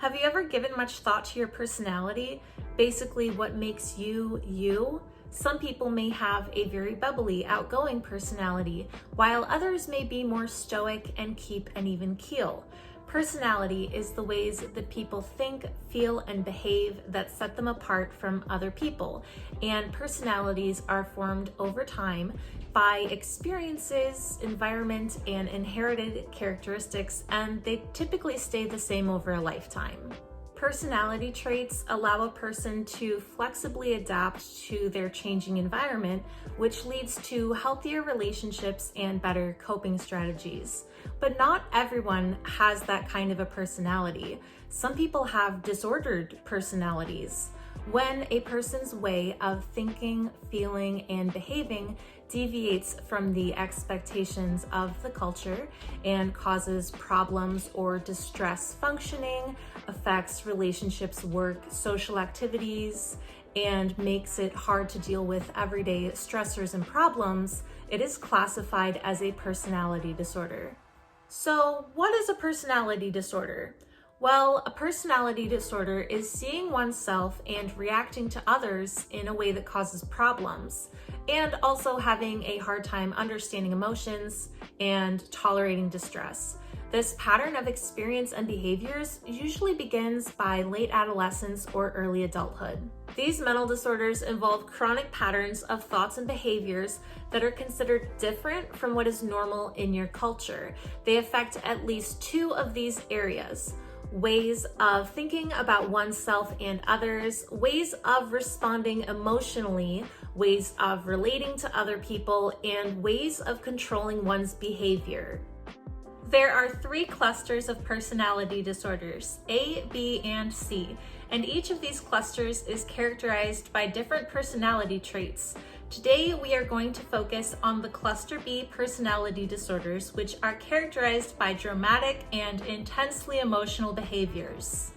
Have you ever given much thought to your personality? Basically, what makes you, you? Some people may have a very bubbly, outgoing personality, while others may be more stoic and keep an even keel. Personality is the ways that people think, feel, and behave that set them apart from other people. And personalities are formed over time by experiences, environment, and inherited characteristics, and they typically stay the same over a lifetime. Personality traits allow a person to flexibly adapt to their changing environment, which leads to healthier relationships and better coping strategies. But not everyone has that kind of a personality. Some people have disordered personalities. When a person's way of thinking, feeling, and behaving deviates from the expectations of the culture and causes problems or distress functioning, affects relationships, work, social activities, and makes it hard to deal with everyday stressors and problems, it is classified as a personality disorder. So, what is a personality disorder? Well, a personality disorder is seeing oneself and reacting to others in a way that causes problems, and also having a hard time understanding emotions and tolerating distress. This pattern of experience and behaviors usually begins by late adolescence or early adulthood. These mental disorders involve chronic patterns of thoughts and behaviors that are considered different from what is normal in your culture. They affect at least two of these areas: ways of thinking about oneself and others, ways of responding emotionally, ways of relating to other people, and ways of controlling one's behavior. There are three clusters of personality disorders, A, B, and C, and each of these clusters is characterized by different personality traits. Today, we are going to focus on the Cluster B personality disorders, which are characterized by dramatic and intensely emotional behaviors.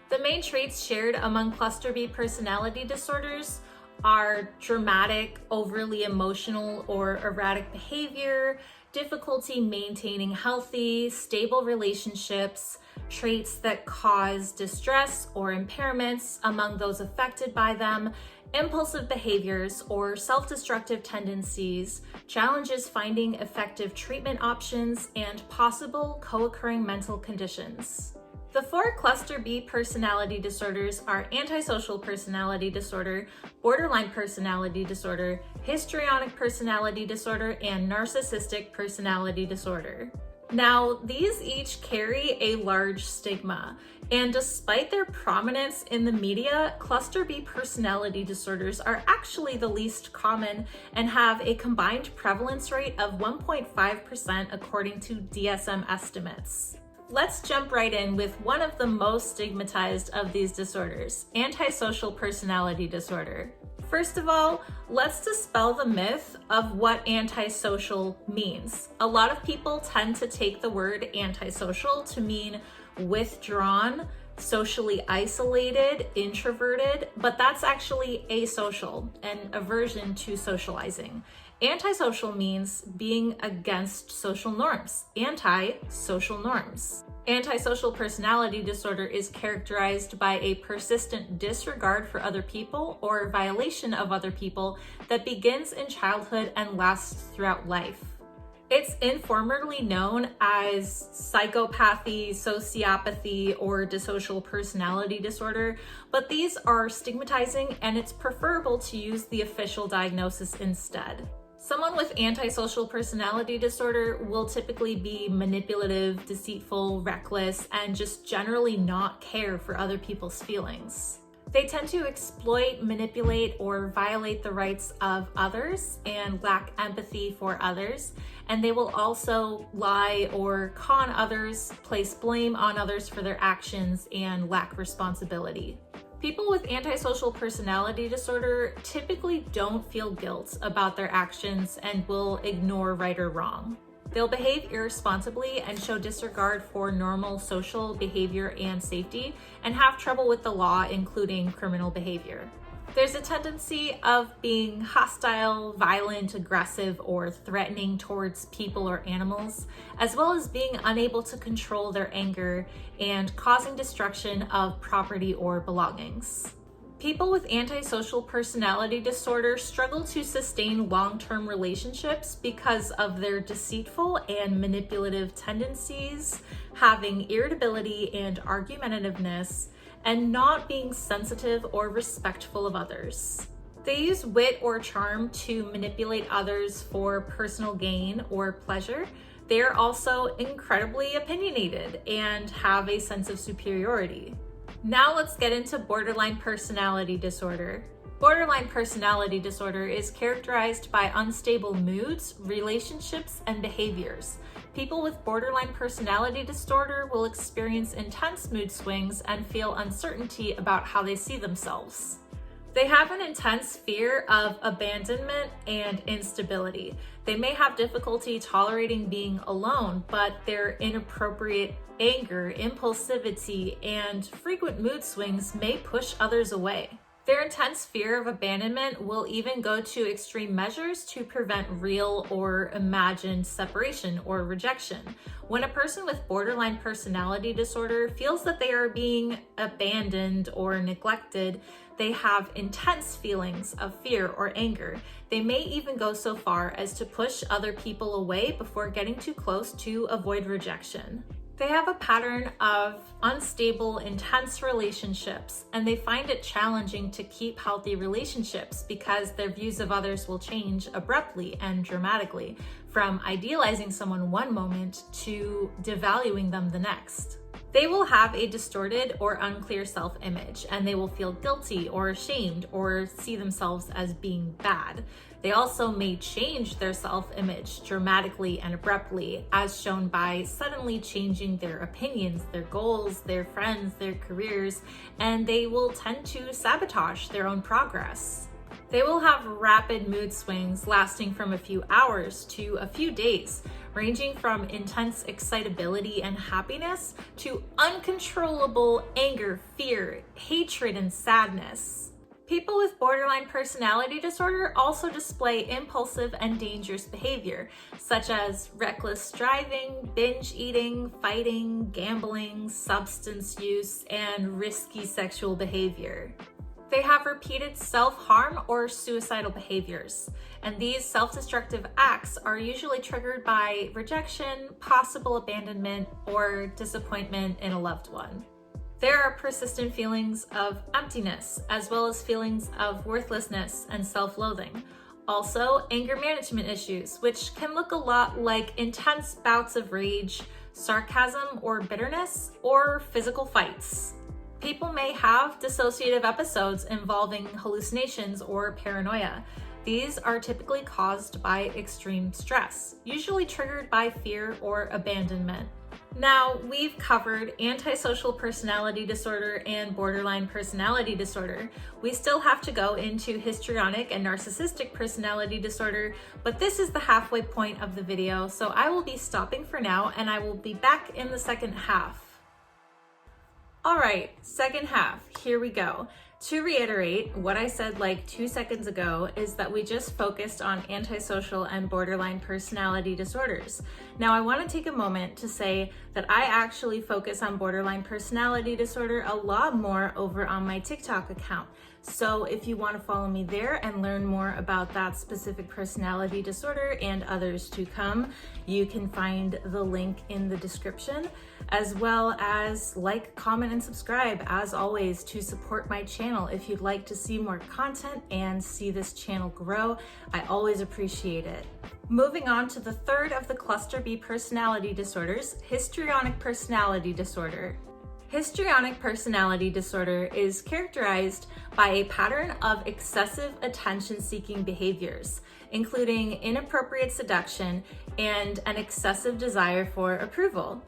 The main traits shared among Cluster B personality disorders are dramatic, overly emotional, or erratic behavior, difficulty maintaining healthy, stable relationships, traits that cause distress or impairments among those affected by them, impulsive behaviors or self-destructive tendencies, challenges finding effective treatment options, and possible co-occurring mental conditions. The four Cluster B personality disorders are antisocial personality disorder, borderline personality disorder, histrionic personality disorder, and narcissistic personality disorder. Now, these each carry a large stigma, and despite their prominence in the media, Cluster B personality disorders are actually the least common and have a combined prevalence rate of 1.5% according to DSM estimates. Let's jump right in with one of the most stigmatized of these disorders, antisocial personality disorder. First of all, let's dispel the myth of what antisocial means. A lot of people tend to take the word antisocial to mean withdrawn, socially isolated, introverted, but that's actually asocial, an aversion to socializing. Antisocial means being against social norms, anti-social norms. Antisocial personality disorder is characterized by a persistent disregard for other people or violation of other people that begins in childhood and lasts throughout life. It's informally known as psychopathy, sociopathy, or dissocial personality disorder, but these are stigmatizing and it's preferable to use the official diagnosis instead. Someone with antisocial personality disorder will typically be manipulative, deceitful, reckless, and just generally not care for other people's feelings. They tend to exploit, manipulate, or violate the rights of others and lack empathy for others. And they will also lie or con others, place blame on others for their actions, and lack responsibility. People with antisocial personality disorder typically don't feel guilt about their actions and will ignore right or wrong. They'll behave irresponsibly and show disregard for normal social behavior and safety, and have trouble with the law, including criminal behavior. There's a tendency of being hostile, violent, aggressive, or threatening towards people or animals, as well as being unable to control their anger and causing destruction of property or belongings. People with antisocial personality disorder struggle to sustain long-term relationships because of their deceitful and manipulative tendencies, having irritability and argumentativeness, and not being sensitive or respectful of others. They use wit or charm to manipulate others for personal gain or pleasure. They are also incredibly opinionated and have a sense of superiority. Now let's get into borderline personality disorder. Borderline personality disorder is characterized by unstable moods, relationships, and behaviors. People with borderline personality disorder will experience intense mood swings and feel uncertainty about how they see themselves. They have an intense fear of abandonment and instability. They may have difficulty tolerating being alone, but their inappropriate anger, impulsivity, and frequent mood swings may push others away. Their intense fear of abandonment will even go to extreme measures to prevent real or imagined separation or rejection. When a person with borderline personality disorder feels that they are being abandoned or neglected, they have intense feelings of fear or anger. They may even go so far as to push other people away before getting too close to avoid rejection. They have a pattern of unstable, intense relationships, and they find it challenging to keep healthy relationships because their views of others will change abruptly and dramatically, from idealizing someone one moment to devaluing them the next. They will have a distorted or unclear self-image, and they will feel guilty or ashamed or see themselves as being bad. They also may change their self-image dramatically and abruptly, as shown by suddenly changing their opinions, their goals, their friends, their careers, and they will tend to sabotage their own progress. They will have rapid mood swings lasting from a few hours to a few days, ranging from intense excitability and happiness to uncontrollable anger, fear, hatred, and sadness. People with borderline personality disorder also display impulsive and dangerous behavior, such as reckless driving, binge eating, fighting, gambling, substance use, and risky sexual behavior. They have repeated self-harm or suicidal behaviors, and these self-destructive acts are usually triggered by rejection, possible abandonment, or disappointment in a loved one. There are persistent feelings of emptiness, as well as feelings of worthlessness and self-loathing. Also, anger management issues, which can look a lot like intense bouts of rage, sarcasm or bitterness, or physical fights. People may have dissociative episodes involving hallucinations or paranoia. These are typically caused by extreme stress, usually triggered by fear or abandonment. Now, we've covered antisocial personality disorder and borderline personality disorder. We still have to go into histrionic and narcissistic personality disorder, but this is the halfway point of the video, so I will be stopping for now and I will be back in the second half. All right, second half, here we go. To reiterate, what I said like 2 seconds ago is that we just focused on antisocial and borderline personality disorders. Now, I want to take a moment to say that I actually focus on borderline personality disorder a lot more over on my TikTok account. So if you want to follow me there and learn more about that specific personality disorder and others to come, you can find the link in the description, as well as like, comment, and subscribe, as always, to support my channel. If you'd like to see more content and see this channel grow, I always appreciate it. Moving on to the third of the cluster B personality disorders, histrionic personality disorder. Histrionic personality disorder is characterized by a pattern of excessive attention-seeking behaviors, including inappropriate seduction and an excessive desire for approval.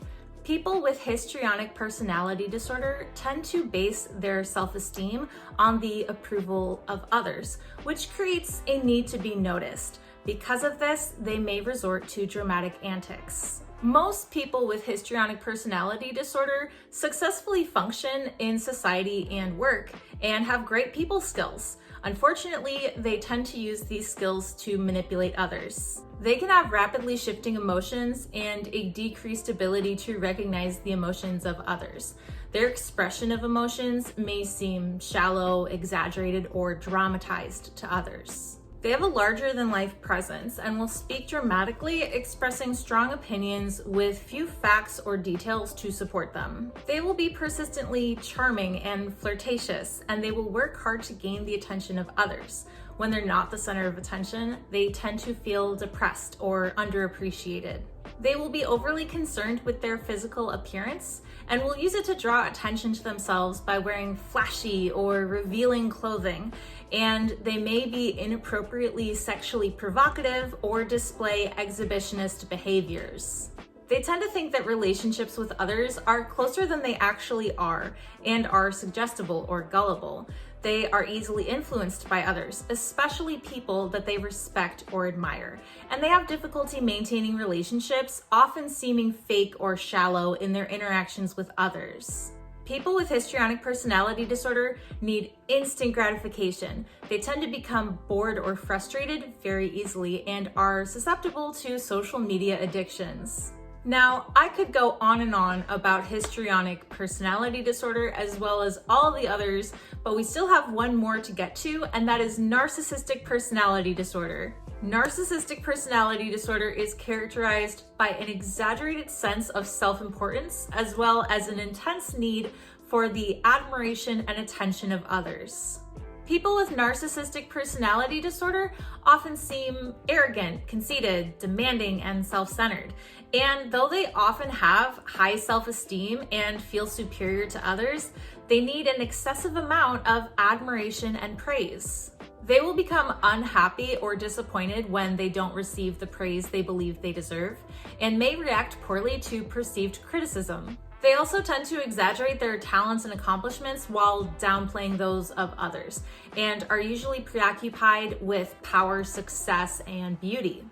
People with histrionic personality disorder tend to base their self-esteem on the approval of others, which creates a need to be noticed. Because of this, they may resort to dramatic antics. Most people with histrionic personality disorder successfully function in society and work and have great people skills. Unfortunately, they tend to use these skills to manipulate others. They can have rapidly shifting emotions and a decreased ability to recognize the emotions of others. Their expression of emotions may seem shallow, exaggerated, or dramatized to others. They have a larger-than-life presence and will speak dramatically, expressing strong opinions with few facts or details to support them. They will be persistently charming and flirtatious, and they will work hard to gain the attention of others. When they're not the center of attention, they tend to feel depressed or underappreciated. They will be overly concerned with their physical appearance and will use it to draw attention to themselves by wearing flashy or revealing clothing, and they may be inappropriately sexually provocative or display exhibitionist behaviors. They tend to think that relationships with others are closer than they actually are and are suggestible or gullible. They are easily influenced by others, especially people that they respect or admire, and they have difficulty maintaining relationships, often seeming fake or shallow in their interactions with others. People with histrionic personality disorder need instant gratification. They tend to become bored or frustrated very easily and are susceptible to social media addictions. Now, I could go on and on about histrionic personality disorder as well as all the others, but we still have one more to get to, and that is narcissistic personality disorder. Narcissistic personality disorder is characterized by an exaggerated sense of self-importance as well as an intense need for the admiration and attention of others. People with narcissistic personality disorder often seem arrogant, conceited, demanding, and self-centered. And though they often have high self-esteem and feel superior to others, they need an excessive amount of admiration and praise. They will become unhappy or disappointed when they don't receive the praise they believe they deserve, and may react poorly to perceived criticism. They also tend to exaggerate their talents and accomplishments while downplaying those of others, and are usually preoccupied with power, success, and beauty.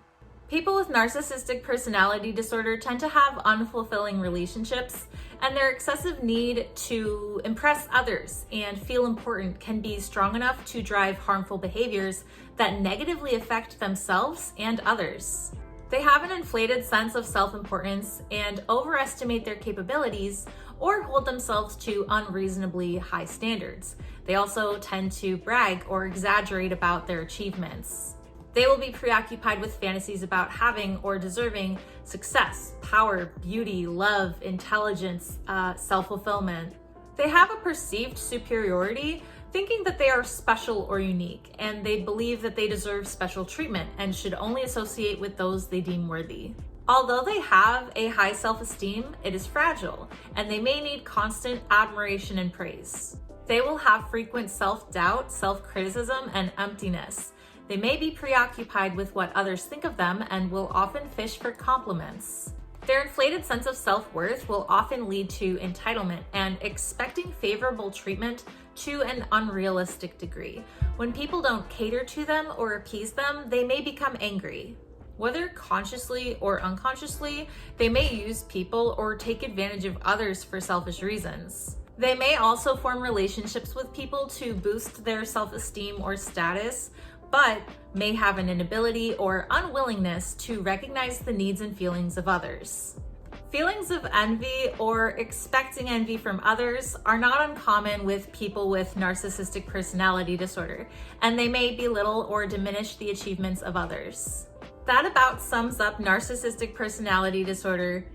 People with narcissistic personality disorder tend to have unfulfilling relationships, and their excessive need to impress others and feel important can be strong enough to drive harmful behaviors that negatively affect themselves and others. They have an inflated sense of self-importance and overestimate their capabilities or hold themselves to unreasonably high standards. They also tend to brag or exaggerate about their achievements. They will be preoccupied with fantasies about having or deserving success, power, beauty, love, intelligence, self-fulfillment. They have a perceived superiority, thinking that they are special or unique, and they believe that they deserve special treatment and should only associate with those they deem worthy. Although they have a high self-esteem, it is fragile, and they may need constant admiration and praise. They will have frequent self-doubt, self-criticism, and emptiness. They may be preoccupied with what others think of them and will often fish for compliments. Their inflated sense of self-worth will often lead to entitlement and expecting favorable treatment to an unrealistic degree. When people don't cater to them or appease them, they may become angry. Whether consciously or unconsciously, they may use people or take advantage of others for selfish reasons. They may also form relationships with people to boost their self-esteem or status, but may have an inability or unwillingness to recognize the needs and feelings of others. Feelings of envy or expecting envy from others are not uncommon with people with narcissistic personality disorder, and they may belittle or diminish the achievements of others. That about sums up narcissistic personality disorder.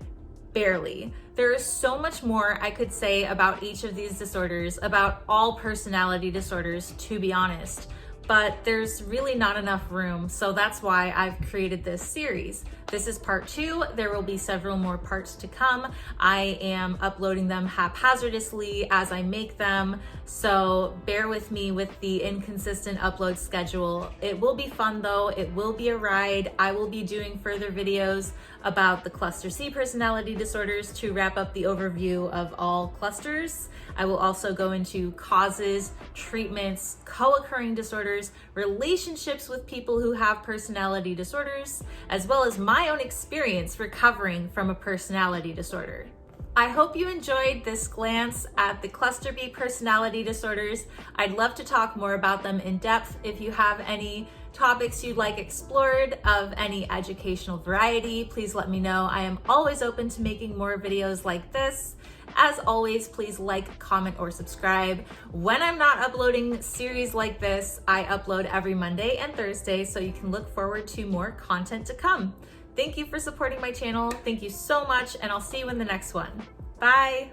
Barely. There is so much more I could say about each of these disorders, about all personality disorders, to be honest. But there's really not enough room, so that's why I've created this series. This is part 2. There will be several more parts to come. I am uploading them haphazardly as I make them, so bear with me with the inconsistent upload schedule. It will be fun though. It will be a ride. I will be doing further videos about the cluster C personality disorders to wrap up the overview of all clusters. I will also go into causes, treatments, co-occurring disorders, relationships with people who have personality disorders, as well as my own experience recovering from a personality disorder. I hope you enjoyed this glance at the cluster B personality disorders. I'd love to talk more about them in depth. If you have any topics you'd like explored of any educational variety, please let me know. I am always open to making more videos like this. As always, please like, comment, or subscribe. When I'm not uploading series like this, I upload every Monday and Thursday, so you can look forward to more content to come. Thank you for supporting my channel. Thank you so much, and I'll see you in the next one. Bye.